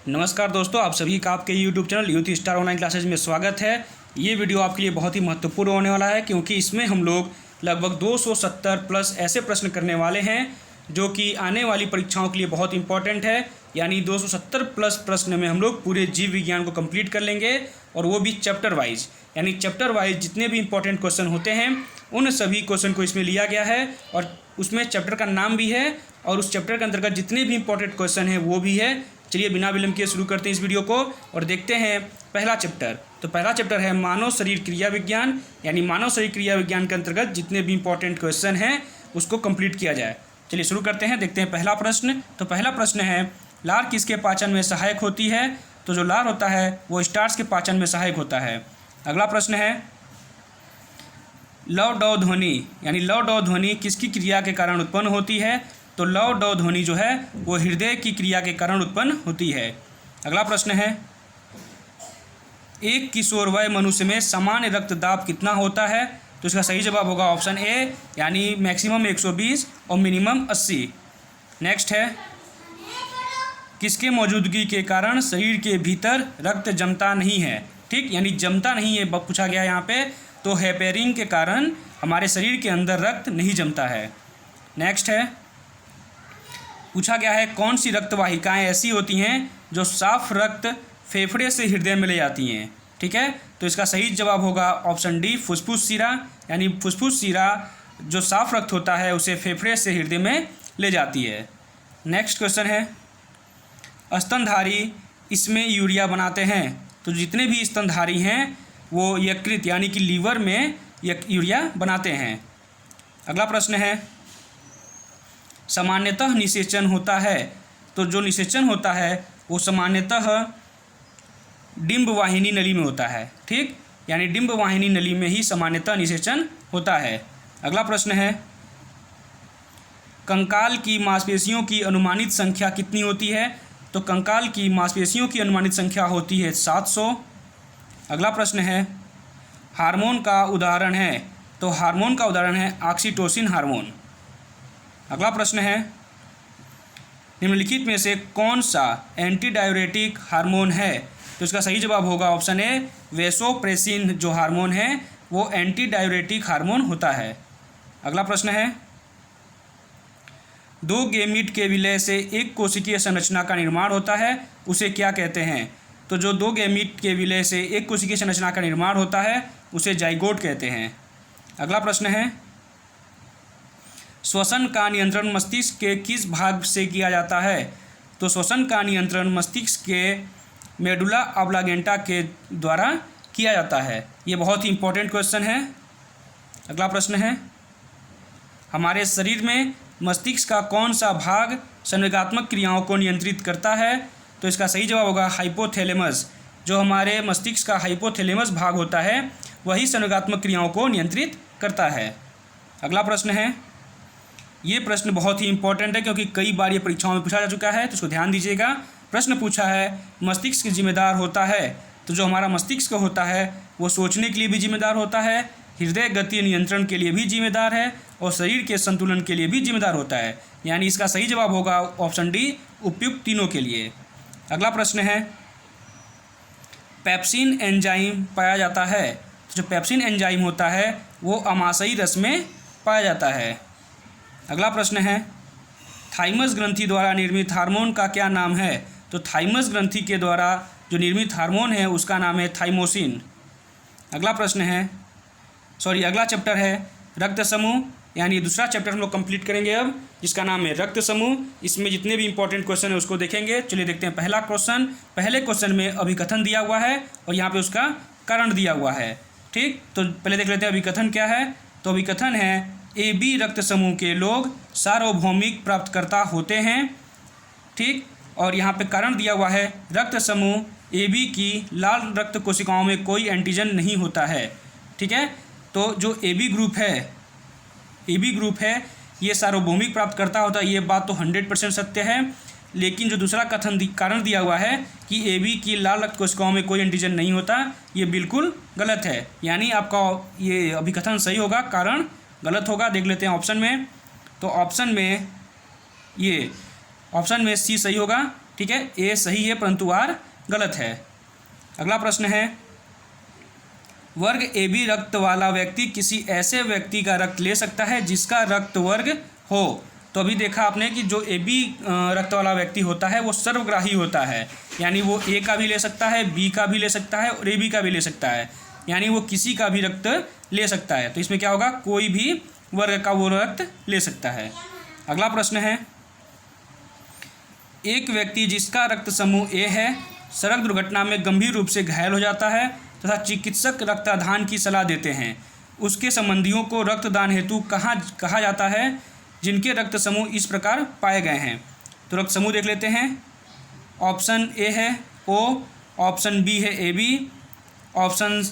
नमस्कार दोस्तों, आप सभी का आपके YouTube channel youth star online classes में स्वागत है। ये वीडियो आपके लिए बहुत ही महत्वपूर्ण होने वाला है क्योंकि इसमें हम लोग लगभग 270 प्लस ऐसे प्रश्न करने वाले हैं जो कि आने वाली परीक्षाओं के लिए बहुत इंपॉर्टेंट है। यानी 270 प्लस प्रश्न में हम लोग पूरे जीव विज्ञान को कंप्लीट कर लेंगे और वो भी चैप्टर वाइज। यानी चैप्टर वाइज जितने भी इंपॉर्टेंट क्वेश्चन होते हैं उन सभी क्वेश्चन को इसमें लिया गया है और उसमें चैप्टर का नाम भी है और उस चैप्टर के अंतर्गत जितने भी इंपॉर्टेंट क्वेश्चन हैं वो भी है। चलिए बिना विलंब किए शुरू करते हैं इस वीडियो को और देखते हैं पहला चैप्टर। तो पहला चैप्टर है मानव शरीर क्रिया विज्ञान। यानी मानव शरीर क्रिया विज्ञान के अंतर्गत जितने भी इंपॉर्टेंट क्वेश्चन हैं उसको कंप्लीट किया जाए। चलिए शुरू करते हैं, देखते हैं पहला प्रश्न। तो पहला प्रश्न है, लार किसके पाचन में सहायक होती है? तो जो लार होता है वो स्टार्च के पाचन में सहायक होता है। अगला प्रश्न है, लव डव ध्वनि यानी लव डव ध्वनि किसकी क्रिया के कारण उत्पन्न होती है? तो लव डव ध्वनि जो है वो हृदय की क्रिया के कारण उत्पन्न होती है। अगला प्रश्न है, एक किशोर वय मनुष्य में सामान्य रक्तदाब कितना होता है? तो इसका सही जवाब होगा ऑप्शन ए, यानी मैक्सिमम 120 और मिनिमम 80। नेक्स्ट है, किसके मौजूदगी के कारण शरीर के भीतर रक्त जमता नहीं है? ठीक, यानी जमता नहीं है पूछा गया यहाँ पे। तो हेपेरिन के कारण हमारे शरीर के अंदर रक्त नहीं जमता है। नेक्स्ट है, पूछा गया है कौन सी रक्त वाहिकाएँ ऐसी होती हैं जो साफ रक्त फेफड़े से हृदय में ले जाती हैं? ठीक है, तो इसका सही जवाब होगा ऑप्शन डी, फुफ्फुस शिरा। यानी फुफ्फुस शिरा जो साफ रक्त होता है उसे फेफड़े से हृदय में ले जाती है। नेक्स्ट क्वेश्चन है, स्तनधारी इसमें यूरिया बनाते हैं। तो जितने भी स्तनधारी हैं वो यकृत यानी कि लीवर में यूरिया बनाते हैं। अगला प्रश्न है, सामान्यतः निषेचन होता है। तो जो निषेचन होता है वो सामान्यतः डिंब वाहिनी नली में होता है। ठीक, यानी डिंब वाहिनी नली में ही सामान्यतः निषेचन होता है। अगला प्रश्न है, कंकाल की मांसपेशियों की अनुमानित संख्या कितनी होती है? तो कंकाल की मांसपेशियों की अनुमानित संख्या होती है 700। अगला प्रश्न है, हार्मोन का उदाहरण है। तो हार्मोन का उदाहरण है ऑक्सीटोसिन हार्मोन। अगला प्रश्न है, निम्नलिखित में से कौन सा एंटीडाययूरेटिक हार्मोन है? तो इसका सही जवाब होगा ऑप्शन ए, वेसोप्रेसिन जो हार्मोन है वो एंटीडाययूरेटिक हार्मोन होता है। अगला प्रश्न है, दो गेमीट के विलय से एक कोशिकीय संरचना का निर्माण होता है, उसे क्या कहते हैं? तो जो दो गेमीट के विलय से एक कोशिकीय संरचना का निर्माण होता है उसे जाइगोट कहते हैं। अगला प्रश्न है, श्वसन का नियंत्रण मस्तिष्क के किस भाग से किया जाता है? तो श्वसन का नियंत्रण मस्तिष्क के मेडुला ऑब्लांगेटा के द्वारा किया जाता है। ये बहुत ही इंपॉर्टेंट क्वेश्चन है। अगला प्रश्न है, हमारे शरीर में मस्तिष्क का कौन सा भाग संवेगात्मक क्रियाओं को नियंत्रित करता है? तो इसका सही जवाब होगा हाइपोथैलेमस। जो हमारे मस्तिष्क का हाइपोथैलेमस भाग होता है वही संवेगात्मक क्रियाओं को नियंत्रित करता है। अगला प्रश्न है, ये प्रश्न बहुत ही इंपॉर्टेंट है क्योंकि कई बार ये परीक्षाओं में पूछा जा चुका है, तो इसको ध्यान दीजिएगा। प्रश्न पूछा है मस्तिष्क जिम्मेदार होता है। तो जो हमारा मस्तिष्क होता है वो सोचने के लिए भी जिम्मेदार होता है, हृदय गति नियंत्रण के लिए भी जिम्मेदार है और शरीर के संतुलन के लिए भी जिम्मेदार होता है। यानी इसका सही जवाब होगा ऑप्शन डी, उपयुक्त तीनों के लिए। अगला प्रश्न है, पेप्सिन एंजाइम पाया जाता है। तो जो पेप्सिन एंजाइम होता है वो अमाशयी रस में पाया जाता है। अगला प्रश्न है, थाइमस ग्रंथि द्वारा निर्मित हार्मोन का क्या नाम है? तो थाइमस ग्रंथि के द्वारा जो निर्मित हार्मोन है उसका नाम है थाइमोसिन। अगला प्रश्न है, अगला चैप्टर है रक्त समूह। यानी दूसरा चैप्टर हम लोग कंप्लीट करेंगे अब, जिसका नाम है रक्त समूह। इसमें जितने भी इंपॉर्टेंट क्वेश्चन है उसको देखेंगे। चलिए देखते हैं पहला क्वेश्चन। पहले क्वेश्चन में अभिकथन दिया हुआ है और यहाँ पे उसका कारण दिया हुआ है। ठीक, तो पहले देख लेते हैं अभिकथन क्या है। तो अभिकथन है, ए बी रक्त समूह के लोग सार्वभौमिक प्राप्तकर्ता होते हैं। ठीक, और यहाँ पे कारण दिया हुआ है, रक्त समूह ए बी की लाल रक्त कोशिकाओं में कोई एंटीजन नहीं होता है। ठीक है, तो जो ए बी ग्रुप है ये सार्वभौमिक प्राप्तकर्ता होता है। ये बात तो 100% सत्य है। लेकिन जो दूसरा कारण दिया हुआ है कि ए बी की लाल रक्त कोशिकाओं में कोई एंटीजन नहीं होता, ये बिल्कुल गलत है। यानी आपका ये अभिकथन सही होगा, कारण गलत होगा। देख लेते हैं ऑप्शन में। तो ऑप्शन में सी सही होगा। ठीक है, ए सही है परंतु आर गलत है। अगला प्रश्न है, वर्ग ए बी रक्त वाला व्यक्ति किसी ऐसे व्यक्ति का रक्त ले सकता है जिसका रक्त वर्ग हो। तो अभी देखा आपने कि जो ए बी रक्त वाला व्यक्ति होता है वो सर्वग्राही होता है, यानी वो ए का भी ले सकता है, बी का भी ले सकता है और ए बी का भी ले सकता है, यानी वो किसी का भी रक्त ले सकता है। तो इसमें क्या होगा, कोई भी वर्ग का वो रक्त ले सकता है। अगला प्रश्न है, एक व्यक्ति जिसका रक्त समूह ए है सड़क दुर्घटना में गंभीर रूप से घायल हो जाता है तथा चिकित्सक रक्तदान की सलाह देते हैं, उसके संबंधियों को रक्तदान हेतु कहा जाता है जिनके रक्त समूह इस प्रकार पाए गए हैं। तो रक्त समूह देख लेते हैं। ऑप्शन ए है ओ, ऑप्शन बी है ए बी, ऑप्शन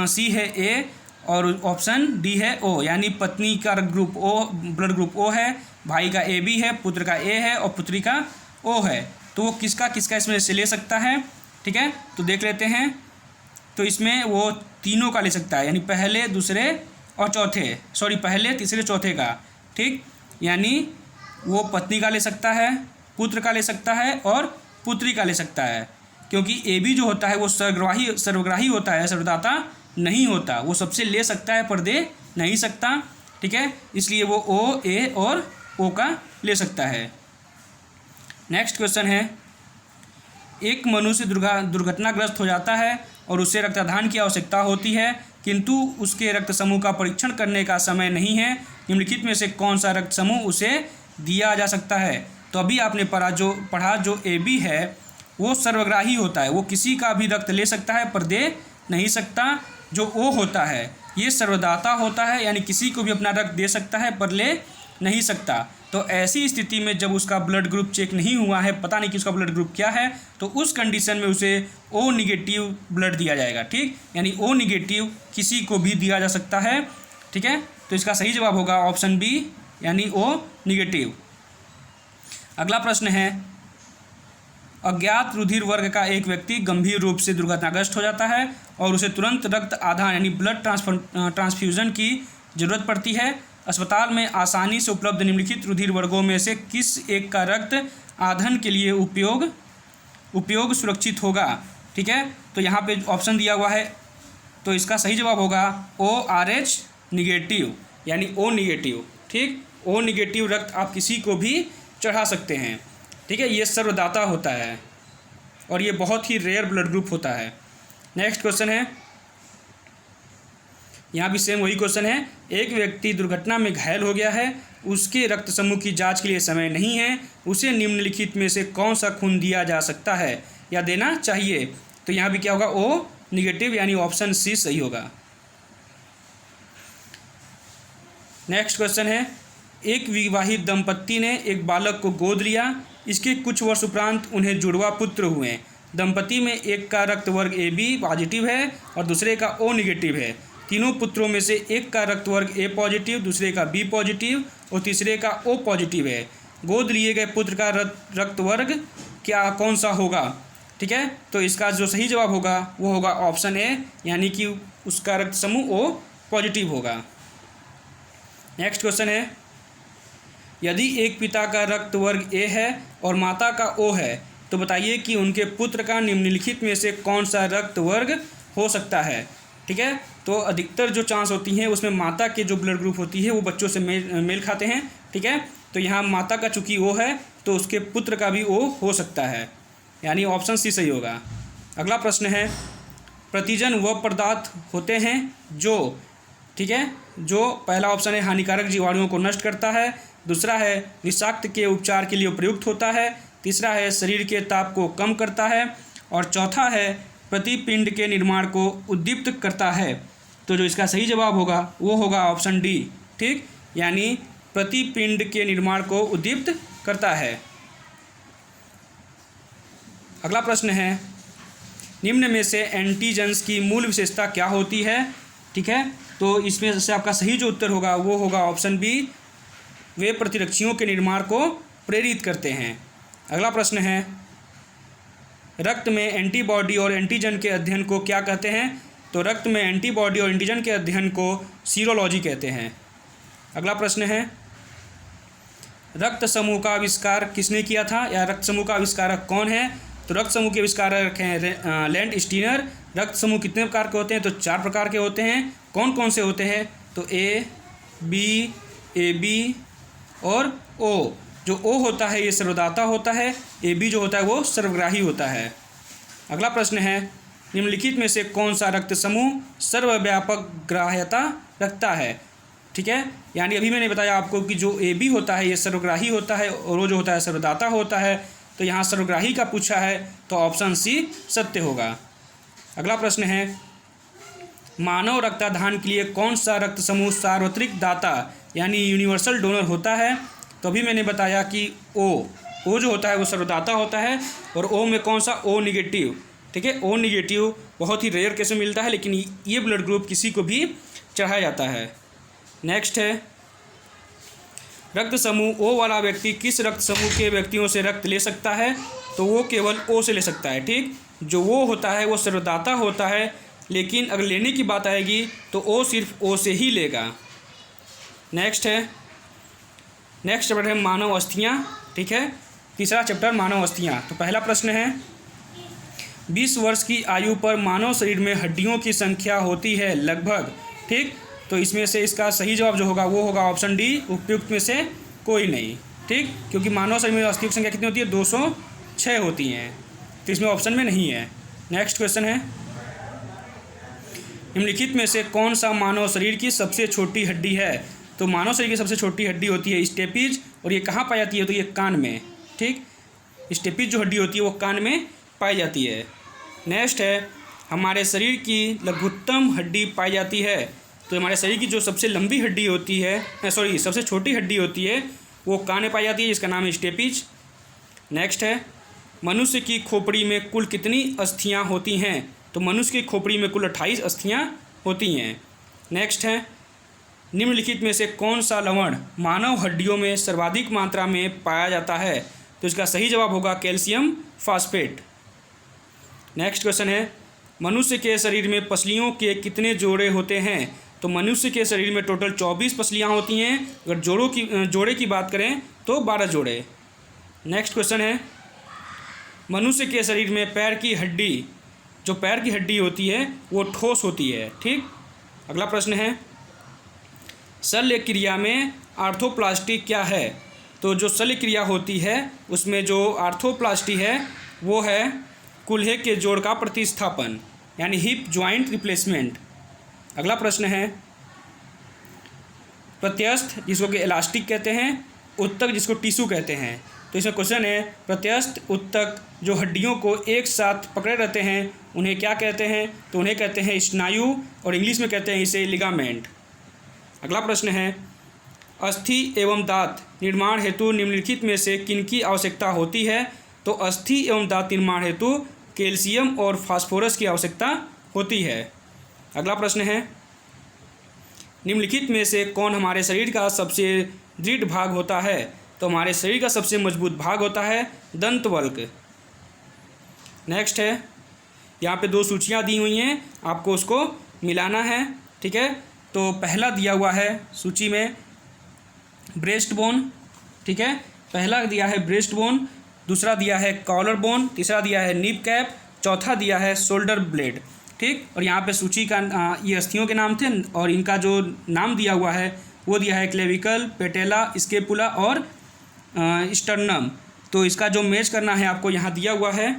सी है ए और ऑप्शन डी है ओ, यानी पत्नी का group O, blood group O है, भाई का ए बी है, पुत्र का ए है और पुत्री का ओ है। तो वो किसका किसका इसमें से ले सकता है, ठीक है। तो देख लेते हैं, तो इसमें वो तीनों का ले सकता है, यानी पहले दूसरे और चौथे, पहले तीसरे चौथे का, ठीक, यानी वो पत्नी का ले सकता है, पुत्र का ले सकता है और पुत्री का ले सकता है, क्योंकि ए बी जो होता है वो सर्वग्राही होता है, सर्वदाता नहीं होता, वो सबसे ले सकता है पर दे नहीं सकता, ठीक है, इसलिए वो ओ, ए और ओ का ले सकता है। नेक्स्ट क्वेश्चन है, एक मनुष्य दुर्घटनाग्रस्त हो जाता है और उसे रक्तदान की आवश्यकता होती है, किंतु उसके रक्त समूह का परीक्षण करने का समय नहीं है, निम्नलिखित में से कौन सा रक्त समूह उसे दिया जा सकता है। तो अभी आपने पढ़ा जो ए बी है वो सर्वग्राही होता है, वो किसी का भी रक्त ले सकता है पर दे नहीं सकता। जो ओ होता है ये सर्वदाता होता है, यानी किसी को भी अपना रक्त दे सकता है पर ले नहीं सकता। तो ऐसी स्थिति में जब उसका ब्लड ग्रुप चेक नहीं हुआ है, पता नहीं कि उसका ब्लड ग्रुप क्या है, तो उस कंडीशन में उसे ओ निगेटिव ब्लड दिया जाएगा, ठीक, यानी ओ निगेटिव किसी को भी दिया जा सकता है, ठीक है। तो इसका सही जवाब होगा ऑप्शन बी, यानी ओ निगेटिव। अगला प्रश्न है, अज्ञात रुधिर वर्ग का एक व्यक्ति गंभीर रूप से दुर्घटनाग्रस्त हो जाता है और उसे तुरंत रक्त आधान यानी ब्लड ट्रांसफ्यूजन की जरूरत पड़ती है। अस्पताल में आसानी से उपलब्ध निम्नलिखित रुधिर वर्गों में से किस एक का रक्त आधान के लिए उपयोग सुरक्षित होगा, ठीक है। तो यहाँ पे ऑप्शन दिया हुआ है, तो इसका सही जवाब होगा ओ आर एच निगेटिव, यानी ओ निगेटिव, ठीक, ओ निगेटिव रक्त आप किसी को भी चढ़ा सकते हैं, ठीक है, ये सर्वदाता होता है और ये बहुत ही रेयर ब्लड ग्रुप होता है। नेक्स्ट क्वेश्चन है, यहाँ भी सेम वही क्वेश्चन है, एक व्यक्ति दुर्घटना में घायल हो गया है, उसके रक्त समूह की जांच के लिए समय नहीं है, उसे निम्नलिखित में से कौन सा खून दिया जा सकता है या देना चाहिए। तो यहाँ भी क्या होगा, ओ निगेटिव, यानी ऑप्शन सी सही होगा। नेक्स्ट क्वेश्चन है, एक विवाहित दंपत्ति ने एक बालक को गोद लिया, इसके कुछ वर्ष उपरांत उन्हें जुड़वा पुत्र हुए। दंपति में एक का रक्त वर्ग ए बी पॉजिटिव है और दूसरे का ओ निगेटिव है। तीनों पुत्रों में से एक का रक्त वर्ग ए पॉजिटिव, दूसरे का बी पॉजिटिव और तीसरे का ओ पॉजिटिव है। गोद लिए गए पुत्र का रक्त वर्ग क्या कौन सा होगा, ठीक है। तो इसका जो सही जवाब होगा वो होगा ऑप्शन ए, यानी कि उसका रक्त समूह ओ पॉजिटिव होगा। नेक्स्ट क्वेश्चन है, यदि एक पिता का रक्त वर्ग ए है और माता का ओ है तो बताइए कि उनके पुत्र का निम्नलिखित में से कौन सा रक्त वर्ग हो सकता है, ठीक है। तो अधिकतर जो चांस होती हैं उसमें माता के जो ब्लड ग्रुप होती है वो बच्चों से मेल खाते हैं, ठीक है। तो यहाँ माता का चूँकि ओ है तो उसके पुत्र का भी ओ हो सकता है, यानी ऑप्शन सी सही होगा। अगला प्रश्न है, प्रतिजन वह पदार्थ होते हैं जो, ठीक है, जो पहला ऑप्शन है हानिकारक जीवाणुओं को नष्ट करता है, दूसरा है विषाक्त के उपचार के लिए उपयुक्त होता है, तीसरा है शरीर के ताप को कम करता है और चौथा है प्रतिपिंड के निर्माण को उद्दीप्त करता है। तो जो इसका सही जवाब होगा वो होगा ऑप्शन डी, ठीक, यानी प्रतिपिंड के निर्माण को उद्दीप्त करता है। अगला प्रश्न है, निम्न में से एंटीजेंस की मूल विशेषता क्या होती है, ठीक है। तो इसमें से आपका सही जो उत्तर होगा वो होगा ऑप्शन बी, वे प्रतिरक्षियों के निर्माण को प्रेरित करते हैं। अगला प्रश्न है, रक्त में एंटीबॉडी और एंटीजन के अध्ययन को क्या कहते हैं। तो रक्त में एंटीबॉडी और एंटीजन के अध्ययन को सीरोलॉजी कहते हैं। अगला प्रश्न है, रक्त समूह का आविष्कार किसने किया था, या रक्त समूह का आविष्कारक कौन है? तो रक्त समूह के आविष्कारक हैं लैंड स्टीनर। रक्त समूह कितने प्रकार के होते हैं? तो 4 प्रकार के होते हैं। कौन कौन से होते हैं? तो ए बी और ओ। जो ओ होता है ये सर्वदाता होता है, ए बी जो होता है वो सर्वग्राही होता है। अगला प्रश्न है, निम्नलिखित में से कौन सा रक्त समूह सर्वव्यापक ग्राह्यता रखता है? ठीक है, यानी अभी मैंने बताया आपको कि जो ए बी होता है ये सर्वग्राही होता है और वो जो होता है सर्वदाता होता है। तो यहाँ सर्वग्राही का पूछा है तो ऑप्शन सी सत्य होगा। अगला प्रश्न है, मानव रक्तदान के लिए कौन सा रक्त समूह सार्वत्रिक दाता यानी यूनिवर्सल डोनर होता है? तो अभी मैंने बताया कि ओ जो होता है वो सर्वदाता होता है, और ओ में कौन सा? O negative. ठीक है, ओ निगेटिव बहुत ही रेयर केस में मिलता है, लेकिन ये ब्लड ग्रुप किसी को भी चढ़ाया जाता है। नेक्स्ट है, रक्त समूह ओ वाला व्यक्ति किस रक्त समूह के व्यक्तियों से रक्त ले सकता है? तो वो केवल ओ से ले सकता है। ठीक, जो वो होता है वो सर्वदाता होता है, लेकिन अगर लेने की बात आएगी तो ओ सिर्फ ओ से ही लेगा। नेक्स्ट चैप्टर है मानव अस्थियाँ। ठीक है, तीसरा चैप्टर मानव अस्थियाँ। तो पहला प्रश्न है, 20 वर्ष की आयु पर मानव शरीर में हड्डियों की संख्या होती है लगभग। ठीक, तो इसमें से इसका सही जवाब जो होगा वो होगा ऑप्शन डी, उपयुक्त में से कोई नहीं। ठीक, क्योंकि मानव शरीर में अस्थियों की संख्या कितनी होती है? 206 होती हैं, तो इसमें ऑप्शन में नहीं है। नेक्स्ट क्वेश्चन है, निम्नलिखित में से कौन सा मानव शरीर की सबसे छोटी हड्डी है? तो मानव शरीर की सबसे छोटी हड्डी होती है स्टेपीज, और ये कहाँ पाई जाती है? तो ये कान में। ठीक, स्टेपीज जो हड्डी होती है वो कान में पाई जाती है। नेक्स्ट है, हमारे शरीर की लघुत्तम हड्डी पाई जाती है। तो हमारे शरीर की जो सबसे लंबी हड्डी होती है, सबसे छोटी हड्डी होती है वो कान में पाई जाती है, जिसका नाम है स्टेपीज। नेक्स्ट है, मनुष्य की खोपड़ी में कुल कितनी अस्थियाँ होती हैं? तो मनुष्य की खोपड़ी में कुल 28 अस्थियाँ होती हैं। नेक्स्ट है, निम्नलिखित में से कौन सा लवण मानव हड्डियों में सर्वाधिक मात्रा में पाया जाता है? तो इसका सही जवाब होगा कैल्शियम फास्फेट। नेक्स्ट क्वेश्चन है, मनुष्य के शरीर में पसलियों के कितने जोड़े होते हैं? तो मनुष्य के शरीर में टोटल 24 पसलियाँ होती हैं। अगर जोड़े की बात करें तो 12 जोड़े। नेक्स्ट क्वेश्चन है, मनुष्य के शरीर में पैर की हड्डी होती है वो ठोस होती है। ठीक, अगला प्रश्न है, शल्य क्रिया में आर्थोप्लास्टी क्या है? तो जो शल्य क्रिया होती है उसमें जो आर्थोप्लास्टी है वो है कूल्हे के जोड़ का प्रतिस्थापन, यानी हिप जॉइंट रिप्लेसमेंट। अगला प्रश्न है, प्रत्यस्थ जिसको कि इलास्टिक कहते हैं, उत्तक जिसको टिश्यू कहते हैं। तो इसमें क्वेश्चन है, प्रत्यस्थ उत्तक जो हड्डियों को एक साथ पकड़े रहते हैं उन्हें क्या कहते हैं? तो उन्हें कहते हैं स्नायु, और इंग्लिश में कहते हैं इसे लिगामेंट। अगला प्रश्न है, अस्थि एवं दांत निर्माण हेतु निम्नलिखित में से किनकी आवश्यकता होती है? तो अस्थि एवं दांत निर्माण हेतु कैल्शियम और फास्फोरस की आवश्यकता होती है। अगला प्रश्न है, निम्नलिखित में से कौन हमारे शरीर का सबसे दृढ़ भाग होता है? तो हमारे शरीर का सबसे मजबूत भाग होता है दंतवल्क। नेक्स्ट है, यहाँ पे 2 सूचियाँ दी हुई हैं, आपको उसको मिलाना है। ठीक है, तो पहला दिया हुआ है सूची में ब्रेस्ट बोन। ठीक है, पहला दिया है ब्रेस्ट बोन, दूसरा दिया है कॉलर बोन, तीसरा दिया है नीब कैप, चौथा दिया है शोल्डर ब्लेड। ठीक, और यहाँ पे सूची का ये अस्थियों के नाम थे, और इनका जो नाम दिया हुआ है वो दिया है क्लेविकल, पेटेला, स्केपुला और स्टर्नम। तो इसका जो मैच करना है आपको यहाँ दिया हुआ है,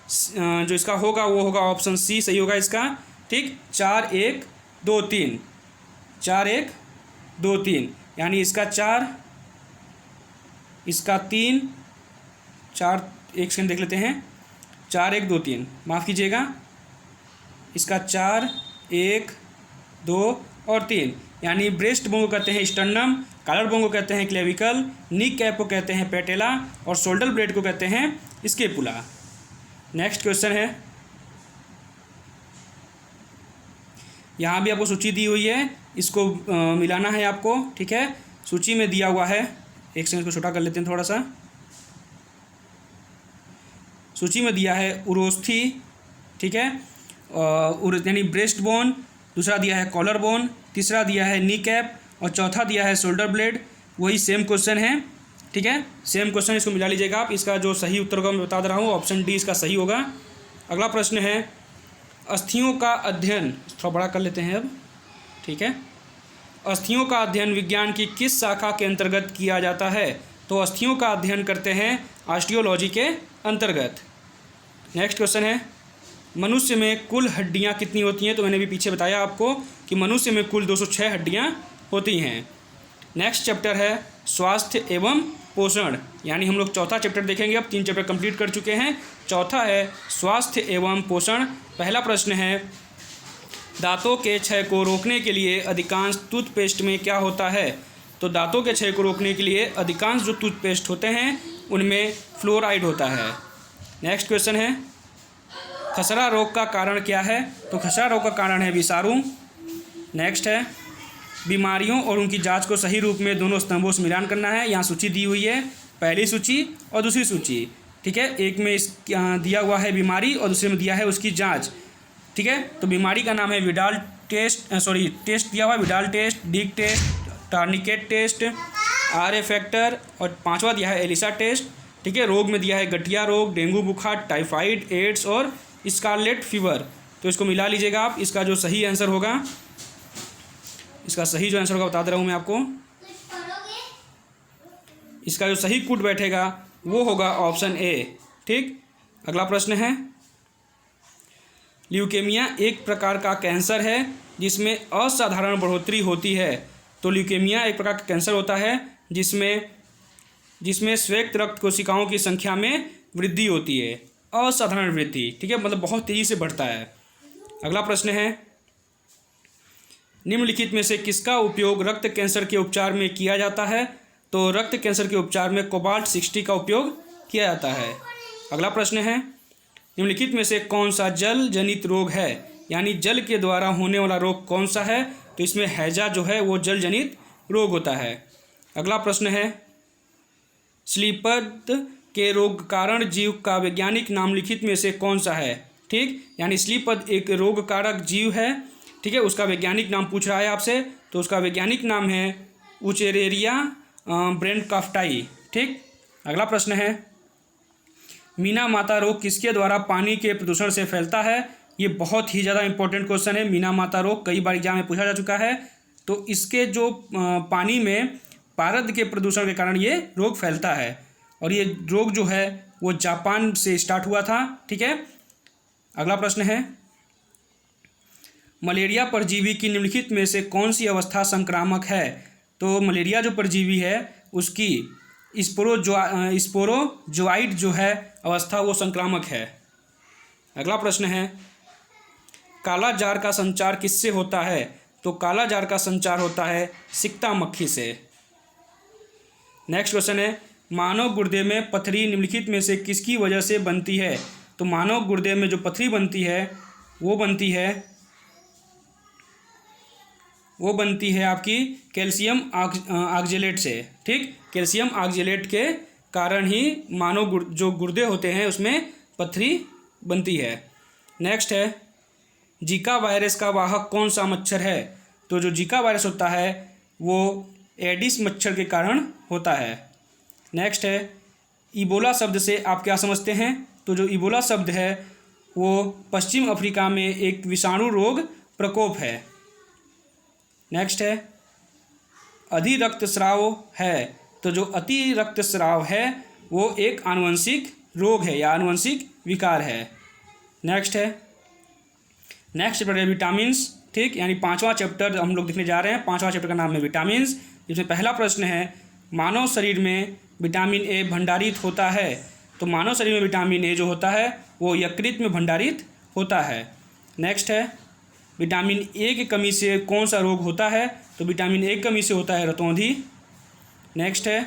जो इसका होगा वो होगा ऑप्शन सी सही होगा इसका। ठीक, 4 1 2 3, 4 1 2 3, यानी इसका 4, इसका 3, 4, एक सेकंड देख लेते हैं, 4 1 2 3, माफ़ कीजिएगा, इसका 4 1 2 और 3, यानी ब्रेस्ट बोन को कहते हैं स्टर्नम, कॉलर बोन को कहते हैं क्लेविकल, नी कैप को कहते हैं पेटेला और शोल्डर ब्लेड को कहते हैं स्केपुला। नेक्स्ट क्वेश्चन है, यहाँ भी आपको सूची दी हुई है, इसको मिलाना है आपको। ठीक है, सूची में दिया हुआ है, एक सेकंड को छोटा कर लेते हैं थोड़ा सा। सूची में दिया है उरोस्थी, ठीक है, यानी ब्रेस्ट बोन, दूसरा दिया है कॉलर बोन, तीसरा दिया है नी कैप और चौथा दिया है शोल्डर ब्लेड। वही सेम क्वेश्चन है, ठीक है, सेम क्वेश्चन, इसको मिला लीजिएगा आप। इसका जो सही उत्तर होगा मैं बता दे रहा हूँ, ऑप्शन डी इसका सही होगा। अगला प्रश्न है, अस्थियों का अध्ययन, थोड़ा बड़ा कर लेते हैं अब, ठीक है। अस्थियों का अध्ययन विज्ञान की किस शाखा के अंतर्गत किया जाता है? तो अस्थियों का अध्ययन करते हैं ऑस्टियोलॉजी के अंतर्गत। नेक्स्ट क्वेश्चन है, मनुष्य में कुल हड्डियां कितनी होती हैं? तो मैंने भी पीछे बताया आपको कि मनुष्य में कुल 206 हड्डियां होती हैं। नेक्स्ट चैप्टर है स्वास्थ्य एवं पोषण, यानी हम लोग चौथा चैप्टर देखेंगे। अब 3 चैप्टर कंप्लीट कर चुके हैं, चौथा है स्वास्थ्य एवं पोषण। पहला प्रश्न है, दांतों के क्षय को रोकने के लिए अधिकांश टूथपेस्ट में क्या होता है? तो दांतों के क्षय को रोकने के लिए अधिकांश जो टूथपेस्ट होते हैं उनमें फ्लोराइड होता है। नेक्स्ट क्वेश्चन है, खसरा रोग का कारण क्या है? तो खसरा रोग का कारण है विषाणु। नेक्स्ट है, बीमारियों और उनकी जांच को सही रूप में दोनों स्तंभों से मिलान करना है। यहाँ सूची दी हुई है, पहली सूची और दूसरी सूची, ठीक है। एक में दिया हुआ है बीमारी और दूसरे में दिया है उसकी जांच, ठीक है। तो बीमारी का नाम है विडाल टेस्ट, टेस्ट दिया हुआ है Widal test, Dick test, tourniquet test, R factor, और 5वां दिया है एलिसा टेस्ट, ठीक है। रोग में दिया है गठिया रोग, डेंगू बुखार, टाइफाइड, एड्स और स्कारलेट फीवर। तो इसको मिला लीजिएगा आप। इसका जो सही आंसर होगा, इसका सही जो आंसर होगा बता दे रहा हूँ मैं आपको, इसका जो सही कूट बैठेगा वो होगा ऑप्शन ए, ठीक। अगला प्रश्न है, ल्यूकेमिया एक प्रकार का कैंसर है जिसमें असाधारण बढ़ोतरी होती है। तो ल्यूकेमिया एक प्रकार का कैंसर होता है जिसमें श्वेत रक्त कोशिकाओं की संख्या में वृद्धि होती है, असाधारण वृद्धि, ठीक है, मतलब बहुत तेज़ी से बढ़ता है। अगला प्रश्न है, निम्नलिखित में से किसका उपयोग रक्त कैंसर के उपचार में किया जाता है? तो रक्त कैंसर के उपचार में कोबाल्ट 60 का उपयोग किया जाता है। अगला प्रश्न है, निम्नलिखित में से कौन सा जल जनित रोग है? यानी जल के द्वारा होने वाला रोग कौन सा है? तो इसमें हैजा जो है वो जल जनित रोग होता है। अगला प्रश्न है, स्लीपद के रोग कारण जीव का वैज्ञानिक नाम निम्नलिखित में से कौन सा है? ठीक, यानी स्लीपद एक रोग कारक जीव है, ठीक है, उसका वैज्ञानिक नाम पूछ रहा है आपसे। तो उसका वैज्ञानिक नाम है उचेरेरिया ब्रेंडकाफ्टाई, ठीक। अगला प्रश्न है, मीना माता रोग किसके द्वारा पानी के प्रदूषण से फैलता है? ये बहुत ही ज़्यादा इंपॉर्टेंट क्वेश्चन है। मीना माता रोग कई बार एग्जाम में पूछा जा चुका है। तो इसके जो पानी में पारद के प्रदूषण के कारण ये रोग फैलता है, और ये रोग जो है वो जापान से स्टार्ट हुआ था, ठीक है। अगला प्रश्न है, मलेरिया परजीवी की निम्नलिखित में से कौन सी अवस्था संक्रामक है? तो मलेरिया जो परजीवी है उसकी स्पोरोजोआइट जो है अवस्था वो संक्रामक है। अगला प्रश्न है, काला जार का संचार किससे होता है? तो काला जार का संचार होता है सिकता मक्खी से। नेक्स्ट क्वेश्चन है, मानव गुर्दे में पथरी निम्नलिखित में से किसकी वजह से बनती है? तो मानव गुर्दे में जो पथरी बनती है वो बनती है आपकी कैल्शियम ऑक्जेलेट से, ठीक। कैल्शियम ऑक्जेलेट के कारण ही मानव जो गुर्दे होते हैं उसमें पथरी बनती है। नेक्स्ट है, जीका वायरस का वाहक कौन सा मच्छर है? तो जो जीका वायरस होता है वो एडिस मच्छर के कारण होता है। नेक्स्ट है, इबोला शब्द से आप क्या समझते हैं? तो जो इबोला शब्द है वो पश्चिम अफ्रीका में एक विषाणु रोग प्रकोप है। नेक्स्ट है, अधि रक्तस्राव है। तो जो अति रक्तस्राव है वो एक आनुवंशिक रोग है या आनुवंशिक विकार है। नेक्स्ट चैप्टर है विटामिन्स, ठीक, यानी 5वां चैप्टर हम लोग देखने जा रहे हैं। 5वां चैप्टर का नाम है विटामिन्स, जिसमें पहला प्रश्न है, मानव शरीर में विटामिन ए भंडारित होता है। तो मानव शरीर में विटामिन ए जो होता है वो यकृत में भंडारित होता है। नेक्स्ट है, विटामिन ए की कमी से कौन सा रोग होता है? तो विटामिन ए की कमी से होता है रतौंधी। नेक्स्ट है,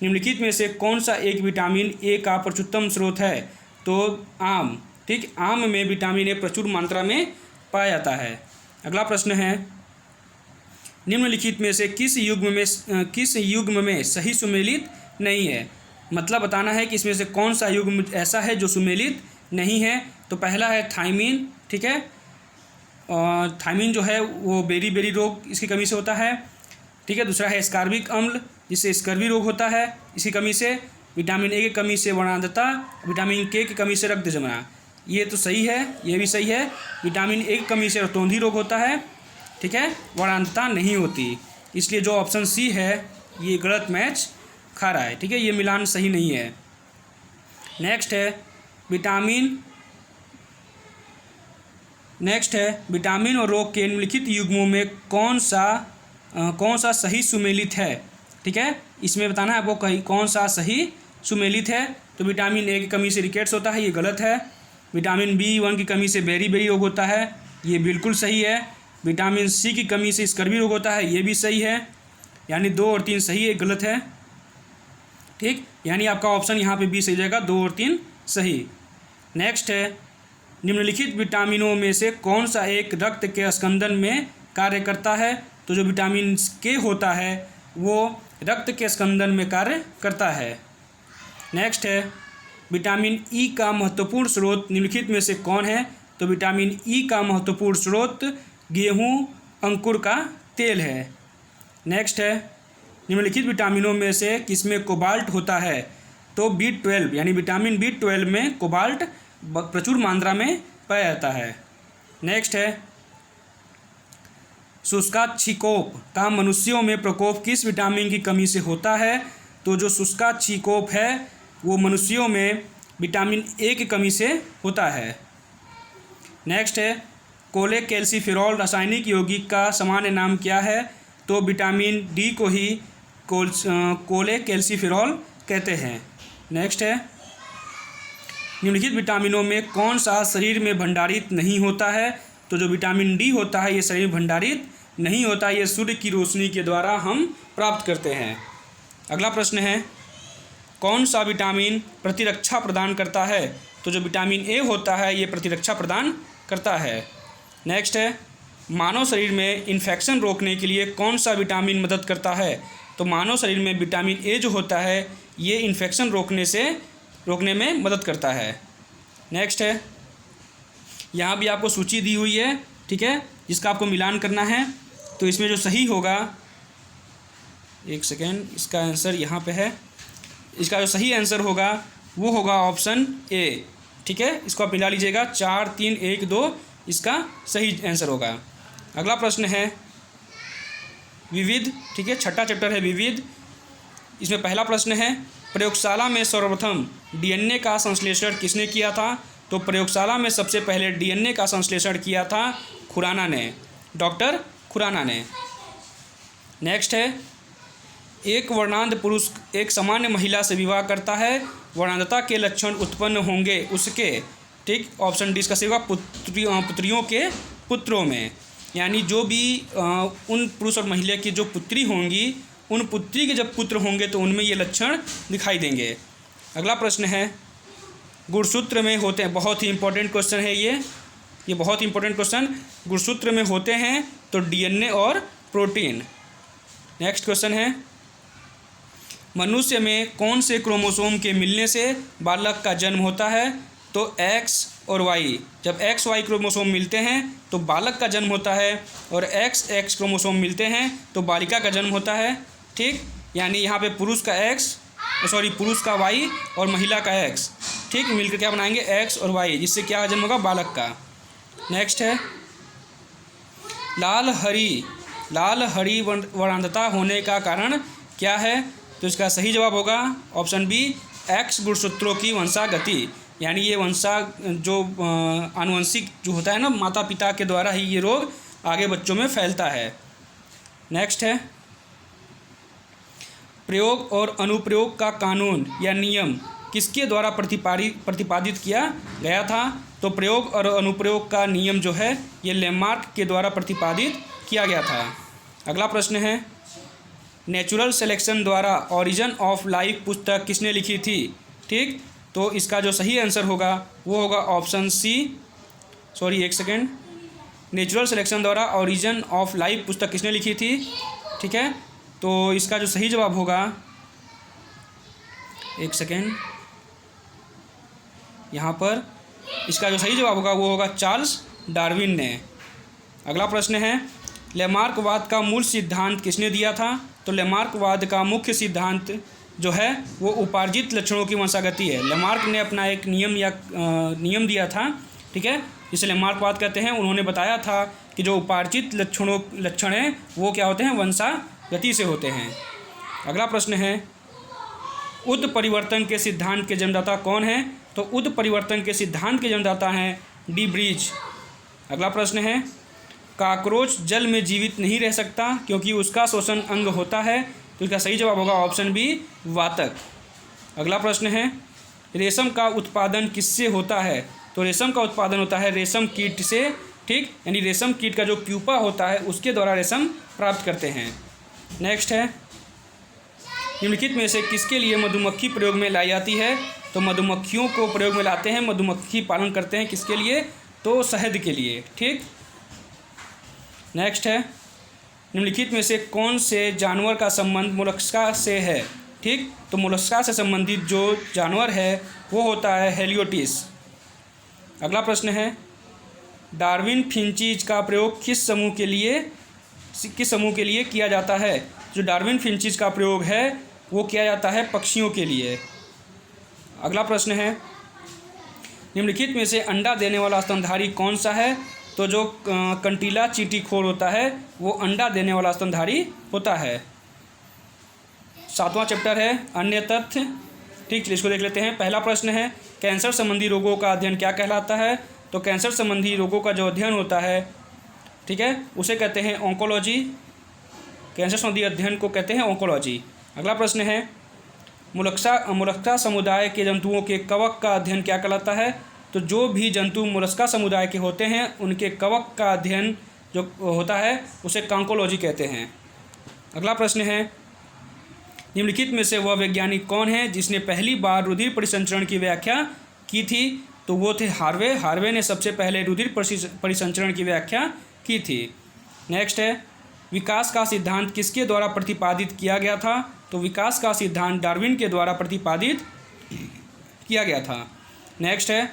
निम्नलिखित में से कौन सा एक विटामिन ए का प्रचुरतम स्रोत है? तो आम, ठीक, आम में विटामिन ए प्रचुर मात्रा में पाया जाता है। अगला प्रश्न है, निम्नलिखित में से किस युग्म में सही सुमेलित नहीं है? मतलब बताना है कि इसमें से कौन सा युग्म ऐसा है जो सुमेलित नहीं है। तो पहला है थायमीन, ठीक है, थायमीन जो है वो बेरी रोग इसकी कमी से होता है, ठीक है। दूसरा है स्कार्बिक अम्ल, जिससे स्कर्वी रोग होता है इसकी कमी से। विटामिन ए की कमी से वर्णांधता, विटामिन के की कमी से रक्त जमना, ये तो सही है, ये भी सही है। विटामिन ए की कमी से रतौंधी रोग होता है, ठीक है, वर्णांधता नहीं होती। इसलिए जो ऑप्शन सी है ये गलत मैच खा रहा है, ठीक है, ये मिलान सही नहीं है। नेक्स्ट है विटामिन और रोग के निम्नलिखित युग्मों में कौन सा सही सुमेलित है, ठीक है। इसमें बताना है आपको कौन सा सही सुमेलित है। तो विटामिन ए की कमी से रिकेट्स होता है, ये गलत है। विटामिन B1 की कमी से बेरी रोग होता है, ये बिल्कुल सही है। विटामिन सी की कमी से स्कर्वी रोग होता है, ये भी सही है। यानी 2 और 3 सही है, गलत है, ठीक। यानी आपका ऑप्शन यहाँ पे बी सही जाएगा, 2 और 3 सही। नेक्स्ट है निम्नलिखित विटामिनों में से कौन सा एक रक्त के स्कंदन में कार्य करता है। तो जो विटामिन के होता है वो रक्त के स्कंदन में कार्य करता है। नेक्स्ट है विटामिन ई का महत्वपूर्ण स्रोत निम्नलिखित में से कौन है। तो विटामिन ई का महत्वपूर्ण स्रोत गेहूँ अंकुर का तेल है। नेक्स्ट है निम्नलिखित विटामिनों में से किसमें कोबाल्ट होता है। तो B12 यानी विटामिन B12 में कोबाल्ट प्रचुर मात्रा में पाया जाता है। नेक्स्ट है शुष्काक्षिकोप का मनुष्यों में प्रकोप किस विटामिन की कमी से होता है। तो जो शुष्काक्षिकोप है वो मनुष्यों में विटामिन ए की कमी से होता है। नेक्स्ट है कोलेकैल्सिफेरॉल रासायनिक यौगिक का सामान्य नाम क्या है। तो विटामिन डी को ही कोलेकैल्सिफेरॉल कहते हैं। नेक्स्ट है निम्नलिखित विटामिनों में कौन सा शरीर में भंडारित नहीं होता है। तो जो विटामिन डी होता है ये शरीर में भंडारित नहीं होता, ये सूर्य की रोशनी के द्वारा हम प्राप्त करते हैं। अगला प्रश्न है कौन सा विटामिन प्रतिरक्षा प्रदान करता है। तो जो विटामिन ए होता है ये प्रतिरक्षा प्रदान करता है। नेक्स्ट है मानव शरीर में इन्फेक्शन रोकने के लिए कौन सा विटामिन मदद करता है। तो मानव शरीर में विटामिन ए जो होता है ये इन्फेक्शन रोकने में मदद करता है। नेक्स्ट है यहाँ भी आपको सूची दी हुई है, ठीक है, जिसका आपको मिलान करना है। तो इसमें जो सही होगा, एक सेकेंड, इसका आंसर यहाँ पे है। इसका जो सही आंसर होगा वो होगा ऑप्शन ए, ठीक है। इसको आप मिला लीजिएगा, 4 3 1 2 इसका सही आंसर होगा। अगला प्रश्न है विविध, ठीक है, छठा चैप्टर है विविध। इसमें पहला प्रश्न है प्रयोगशाला में सर्वप्रथम डीएनए का संश्लेषण किसने किया था। तो प्रयोगशाला में सबसे पहले डीएनए का संश्लेषण किया था खुराना ने, डॉक्टर खुराना ने। नेक्स्ट है एक वर्णांध पुरुष एक सामान्य महिला से विवाह करता है, वर्णांधता के लक्षण उत्पन्न होंगे उसके, ठीक, ऑप्शन डी इसका सही होगा पुत्रियों के पुत्रों में। यानी जो भी उन पुरुष और महिला की जो पुत्री होंगी उन पुत्री के जब पुत्र होंगे तो उनमें ये लक्षण दिखाई देंगे। अगला प्रश्न है गुणसूत्र में होते हैं, बहुत ही इंपॉर्टेंट क्वेश्चन है ये बहुत इंपॉर्टेंट क्वेश्चन, गुणसूत्र में होते हैं तो डीएनए और प्रोटीन। नेक्स्ट क्वेश्चन है मनुष्य में कौन से क्रोमोसोम के मिलने से बालक का जन्म होता है। तो एक्स और वाई, जब एक्स वाई क्रोमोसोम मिलते हैं तो बालक का जन्म होता है, और एक्स एक्स क्रोमोसोम मिलते हैं तो बालिका का जन्म होता है, ठीक। यानी यहाँ पे पुरुष का वाई और महिला का एक्स, ठीक, मिलकर क्या बनाएंगे एक्स और वाई, जिससे क्या जन्म होगा बालक का। नेक्स्ट है लाल हरी वर्णांधता होने का कारण क्या है। तो इसका सही जवाब होगा ऑप्शन बी एक्स गुणसूत्रों की वंशागति। यानी ये आनुवंशिक जो होता है ना, माता पिता के द्वारा ही ये रोग आगे बच्चों में फैलता है। नेक्स्ट है प्रयोग और अनुप्रयोग का कानून या नियम किसके द्वारा प्रतिपादित किया गया था। तो प्रयोग और अनुप्रयोग का नियम जो है ये लैमार्क के द्वारा प्रतिपादित किया गया था। अगला प्रश्न है नेचुरल सिलेक्शन द्वारा ओरिजिन ऑफ लाइफ पुस्तक किसने लिखी थी, ठीक। तो इसका जो सही आंसर होगा वो होगा ऑप्शन सी, नेचुरल सिलेक्शन द्वारा ओरिजिन ऑफ लाइफ पुस्तक किसने लिखी थी, ठीक है। तो इसका जो सही जवाब होगा, एक सेकेंड, यहाँ पर इसका जो सही जवाब होगा वो होगा चार्ल्स डार्विन ने। अगला प्रश्न है लैमार्कवाद का मूल सिद्धांत किसने दिया था? तो लैमार्कवाद का मुख्य सिद्धांत जो है वो उपार्जित लक्षणों की वंशागति है। लैमार्क ने अपना एक नियम दिया था, ठीक है, जिसे लैमार्कवाद कहते हैं। उन्होंने बताया था कि जो उपार्जित लक्षण हैं वो क्या होते हैं? वंशागति से होते हैं। अगला प्रश्न है, उत्परिवर्तन के सिद्धांत के जन्मदाता कौन है? तो उत्परिवर्तन के सिद्धांत के जन्मदाता हैं डी ब्रीज। अगला प्रश्न है, काकरोच जल में जीवित नहीं रह सकता क्योंकि उसका श्वसन अंग होता है। तो इसका सही जवाब होगा ऑप्शन बी, वातक। अगला प्रश्न है, रेशम का उत्पादन किससे होता है? तो रेशम का उत्पादन होता है रेशम कीट से, ठीक, यानी रेशम कीट का जो प्यूपा होता है उसके द्वारा रेशम प्राप्त करते हैं। नेक्स्ट है, निम्नलिखित में से किसके लिए मधुमक्खी प्रयोग में लाई जाती है? तो मधुमक्खियों को प्रयोग में लाते हैं, मधुमक्खी पालन करते हैं, किसके लिए? तो शहद के लिए, ठीक। नेक्स्ट है, निम्नलिखित में से कौन से जानवर का संबंध मोलस्का से है? ठीक, तो मोलस्का से संबंधित जो जानवर है वो होता है हेलियोटिस। अगला प्रश्न है, डार्विन फिंचीज का प्रयोग किस समूह के लिए किया जाता है? जो डार्विन फिंचीज का प्रयोग है वो किया जाता है पक्षियों के लिए। अगला प्रश्न है, निम्नलिखित में से अंडा देने वाला स्तनधारी कौन सा है? तो जो कंटीला चींटीखोर होता है वो अंडा देने वाला स्तनधारी होता है। 7वां चैप्टर है अन्य तथ्य, ठीक, इसको देख लेते हैं। पहला प्रश्न है, कैंसर संबंधी रोगों का अध्ययन क्या कहलाता है? तो कैंसर संबंधी रोगों का जो अध्ययन होता है, ठीक है, उसे कहते हैं ऑन्कोलॉजी। कैंसर संबंधी अध्ययन को कहते हैं ऑन्कोलॉजी। अगला प्रश्न है, मोलस्का समुदाय के जंतुओं के कवक का अध्ययन क्या कहलाता है? तो जो भी जंतु मोलस्का समुदाय के होते हैं उनके कवक का अध्ययन जो होता है उसे कांकोलॉजी कहते हैं। अगला प्रश्न है, निम्नलिखित में से वह वैज्ञानिक कौन है जिसने पहली बार रुधिर परिसंचरण की व्याख्या की थी? तो वो थे हार्वे। हार्वे ने सबसे पहले रुधिर परिसंचरण की व्याख्या की थी। नेक्स्ट है, विकास का सिद्धांत किसके द्वारा प्रतिपादित किया गया था? तो विकास का सिद्धांत डार्विन के द्वारा प्रतिपादित किया गया था। नेक्स्ट है,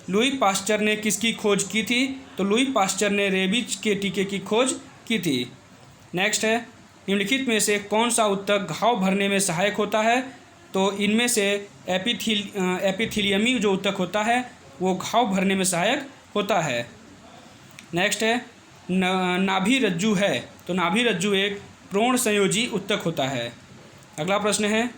लुई पास्चर ने किसकी खोज की थी? तो लुई पास्चर ने रेबीज के टीके की खोज की थी। नेक्स्ट है, निम्नलिखित में से कौन सा ऊतक घाव भरने में सहायक होता है? तो इनमें से एपिथीलियमी जो ऊतक होता है वो घाव भरने में सहायक होता है। नेक्स्ट है, नाभि रज्जु है, तो नाभि रज्जु एक प्रोण संयोजी ऊतक होता है। अगला प्रश्न है,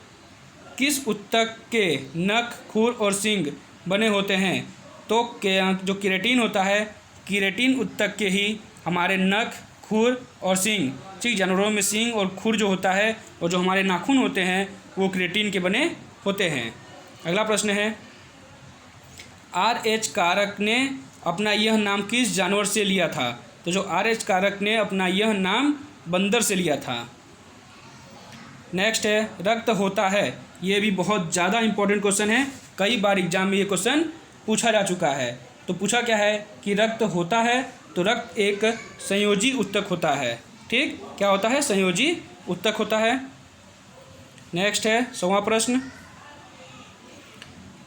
किस ऊतक के नख, खुर और सींग बने होते हैं? तो जो केराटिन होता है, केराटिन ऊतक के ही हमारे नख, खुर और सींग, ठीक, जानवरों में सींग और खुर जो होता है और जो हमारे नाखून होते हैं वो केराटिन के बने होते हैं। अगला प्रश्न है, RH कारक ने अपना यह नाम किस जानवर से लिया था? तो जो RH कारक ने अपना यह नाम बंदर से लिया था। नेक्स्ट है, रक्त होता है, ये भी बहुत ज़्यादा इंपॉर्टेंट क्वेश्चन है, कई बार एग्जाम में ये क्वेश्चन पूछा जा चुका है। तो पूछा क्या है कि रक्त होता है, तो रक्त एक संयोजी ऊतक होता है, ठीक, क्या होता है? संयोजी ऊतक होता है। नेक्स्ट है 100वां प्रश्न,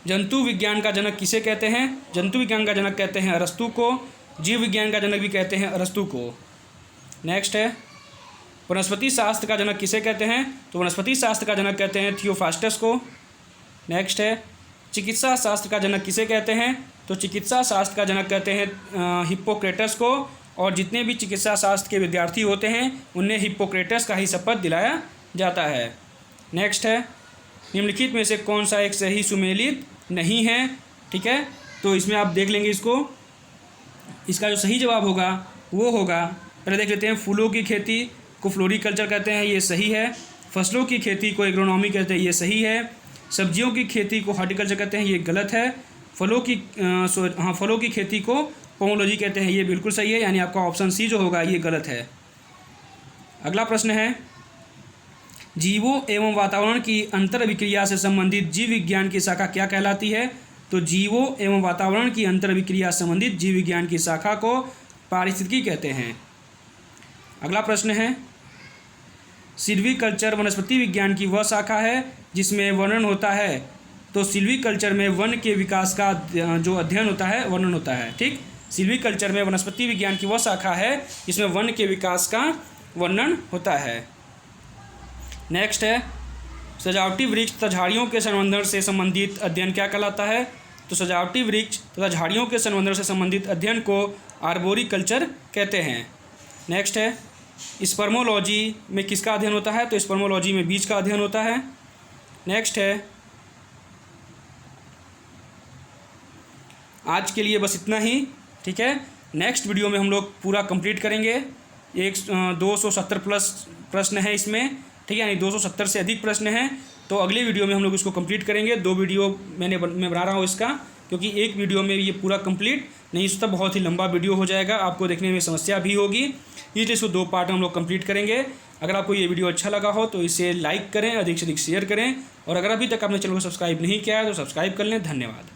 जंतु विज्ञान का जनक किसे कहते हैं? जंतु विज्ञान का जनक कहते हैं अरस्तु को। जीव विज्ञान का जनक भी कहते हैं अरस्तु को। नेक्स्ट है, वनस्पति शास्त्र का जनक किसे कहते हैं? तो वनस्पति शास्त्र का जनक कहते हैं थियोफास्टस को। नेक्स्ट है, चिकित्सा शास्त्र का जनक किसे कहते हैं? तो चिकित्सा शास्त्र का जनक कहते हैं हिप्पोक्रेटस को, और जितने भी चिकित्सा शास्त्र के विद्यार्थी होते हैं उन्हें हिप्पोक्रेटस का ही शपथ दिलाया जाता है। नेक्स्ट है, निम्नलिखित में से कौन सा एक सही सुमेलित नहीं है? ठीक है, तो इसमें आप देख लेंगे इसको, इसका जो सही जवाब होगा वो होगा, पहले देख लेते हैं, फूलों की खेती को फ्लोरिकल्चर कहते हैं, ये सही है। फसलों की खेती को एग्रोनॉमी कहते हैं, ये सही है। सब्जियों की खेती को हॉर्टिकल्चर कहते हैं, ये गलत है। फलों की खेती को पोमोलॉजी कहते हैं, ये बिल्कुल सही है, यानी आपका ऑप्शन सी जो होगा ये गलत है। अगला प्रश्न है, जीवों एवं वातावरण की अंतर अभिक्रिया से संबंधित जीव विज्ञान की शाखा क्या कहलाती है? तो जीवों एवं वातावरण की अंतर अभिक्रिया से संबंधित जीव विज्ञान की शाखा को पारिस्थितिकी कहते हैं। अगला प्रश्न है, सिल्वीकल्चर वनस्पति विज्ञान की वह शाखा है जिसमें वर्णन होता है। तो सिल्वीकल्चर में वन के विकास का जो अध्ययन होता है वर्णन होता है, ठीक। सिल्वीकल्चर में वनस्पति विज्ञान की वह शाखा है जिसमें वन के विकास का वर्णन होता है। नेक्स्ट है सजावटी वृक्ष तथा झाड़ियों के संवर्धन से संबंधित अध्ययन क्या कहलाता है? तो सजावटी वृक्ष तथा झाड़ियों के संवर्धन से संबंधित अध्ययन को आर्बोरिकल्चर कहते हैं। नेक्स्ट है स्पर्मोलॉजी में किसका अध्ययन होता है? तो स्पर्मोलॉजी में बीज का अध्ययन होता है। नेक्स्ट है आज के लिए बस इतना ही, ठीक है। नेक्स्ट वीडियो में हम लोग पूरा कंप्लीट करेंगे। 270 प्लस प्रश्न है इसमें, ठीक है, यानी 270 से अधिक प्रश्न हैं। तो अगले वीडियो में हम लोग इसको कंप्लीट करेंगे। 2 वीडियो मैं बना रहा हूँ इसका, क्योंकि एक वीडियो में ये पूरा कंप्लीट नहीं होता, बहुत ही लंबा वीडियो हो जाएगा, आपको देखने में समस्या भी होगी, इसलिए इसको 2 पार्ट में हम लोग कंप्लीट करेंगे। अगर आपको ये वीडियो अच्छा लगा हो तो इसे लाइक करें, अधिक से अधिक शेयर करें, और अगर अभी तक आपने चैनल को सब्सक्राइब नहीं किया है तो सब्सक्राइब कर लें। धन्यवाद।